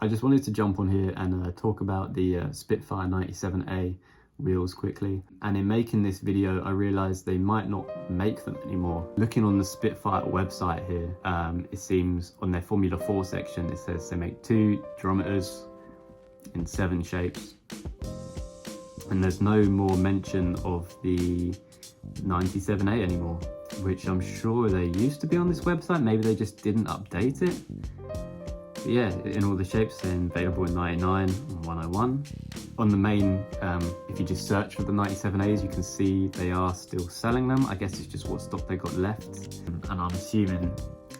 I just wanted to jump on here and talk about the Spitfire 97A wheels quickly. And in making this video, I realized they might not make them anymore. Looking on the Spitfire website here, it seems on their Formula 4 section, it says they make 2 durometers in 7 shapes. And there's no more mention of the 97A anymore, which I'm sure they used to be on this website. Maybe they just didn't update it. But yeah, in all the shapes, they're available in 99 and 101. On the main, if you just search for the 97As, you can see they are still selling them. I guess it's just what stock they got left. And I'm assuming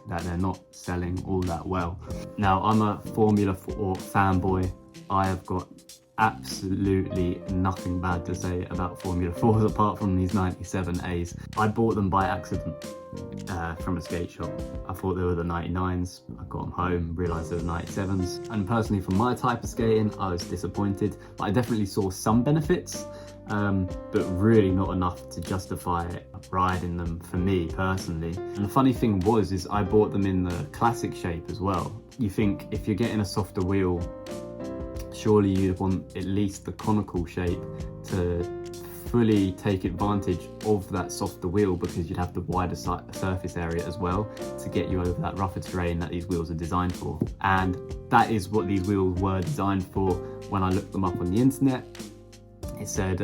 that they're not selling all that well. Now, I'm a Formula 4 fanboy. I have got absolutely nothing bad to say about Formula 4s apart from these 97As. I bought them by accident from a skate shop. I thought they were the 99s. I got them home, realised they were 97s. And personally, for my type of skating, I was disappointed. But I definitely saw some benefits, but really not enough to justify riding them for me personally. And the funny thing is I bought them in the classic shape as well. You think if you're getting a softer wheel, surely you'd want at least the conical shape to fully take advantage of that softer wheel, because you'd have the wider surface area as well to get you over that rougher terrain that these wheels are designed for. And that is what these wheels were designed for. When I looked them up on the internet, it said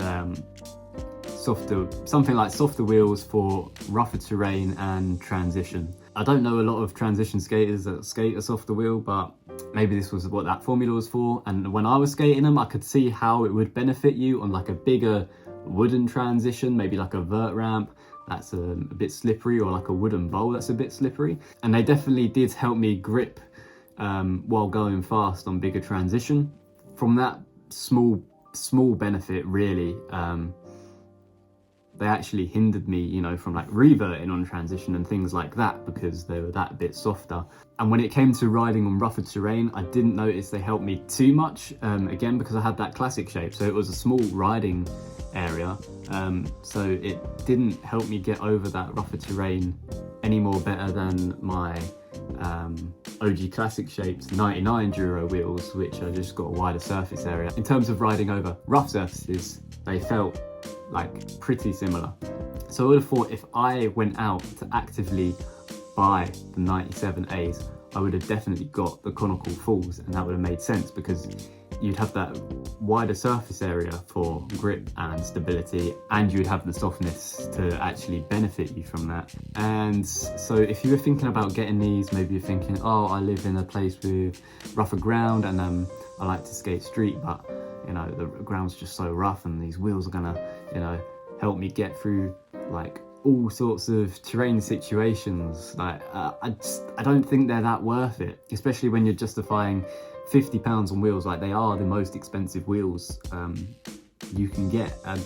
something like softer wheels for rougher terrain and transition. I don't know a lot of transition skaters that skate a softer wheel, but maybe this was what that formula was for. And when I was skating them, I could see how it would benefit you on like a bigger wooden transition, maybe like a vert ramp that's a bit slippery, or like a wooden bowl that's a bit slippery. And they definitely did help me grip while going fast on bigger transition. From that small benefit, really, they actually hindered me, you know, from like reverting on transition and things like that, because they were that bit softer. And when it came to riding on rougher terrain, I didn't notice they helped me too much, again, because I had that classic shape. So it was a small riding area. So it didn't help me get over that rougher terrain any more better than my OG classic shapes 99 Duro wheels, which I just got a wider surface area. In terms of riding over rough surfaces, they felt like pretty similar. So I would have thought if I went out to actively buy the 97As, I would have definitely got the conical falls, and that would have made sense, because you'd have that wider surface area for grip and stability, and you'd have the softness to actually benefit you from that. And so if you were thinking about getting these, maybe you're thinking, oh, I live in a place with rougher ground and I like to skate street, but you know, the ground's just so rough and these wheels are gonna, you know, help me get through like all sorts of terrain situations. Like I don't think they're that worth it, especially when you're justifying £50 on wheels. Like, they are the most expensive wheels you can get. And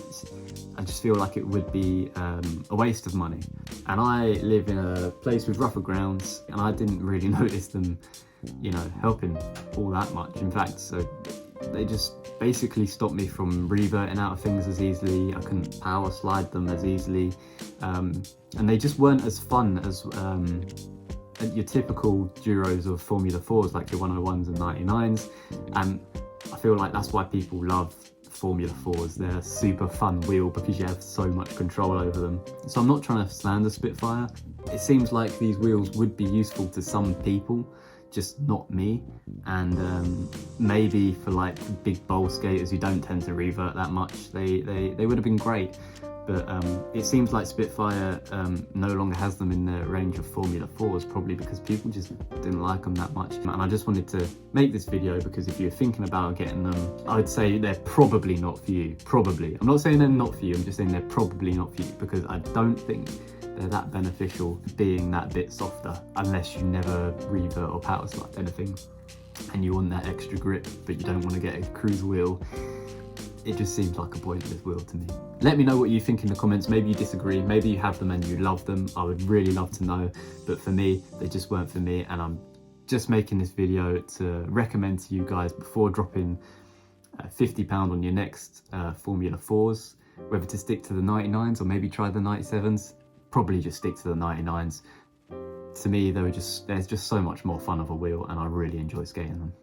I just feel like it would be a waste of money. And I live in a place with rougher grounds, and I didn't really notice them, you know, helping all that much. In fact, so they just basically stopped me from reverting out of things as easily. I couldn't power slide them as easily, and they just weren't as fun as your typical Duros of Formula 4s, like your 101s and 99s. And I feel like that's why people love Formula 4s. They're a super fun wheel because you have so much control over them. So I'm not trying to slander Spitfire. It seems like these wheels would be useful to some people, just not me. And maybe for like big bowl skaters who don't tend to revert that much, they would have been great. But it seems like Spitfire no longer has them in their range of Formula 4s, probably because people just didn't like them that much. And I just wanted to make this video because if you're thinking about getting them, I'd say they're probably not for you. Probably. I'm not saying they're not for you, I'm just saying they're probably not for you, because I don't think they're that beneficial being that bit softer, unless you never revert or power slide anything and you want that extra grip but you don't want to get a cruise wheel. It just seems like a pointless wheel to me. Let me know what you think in the comments. Maybe you disagree, maybe you have them and you love them. I would really love to know. But for me, they just weren't for me, and I'm just making this video to recommend to you guys before dropping £50 on your next Formula 4s, whether to stick to the 99s or maybe try the 97s. Probably just stick to the 99s. To me, there's just so much more fun of a wheel, and I really enjoy skating them.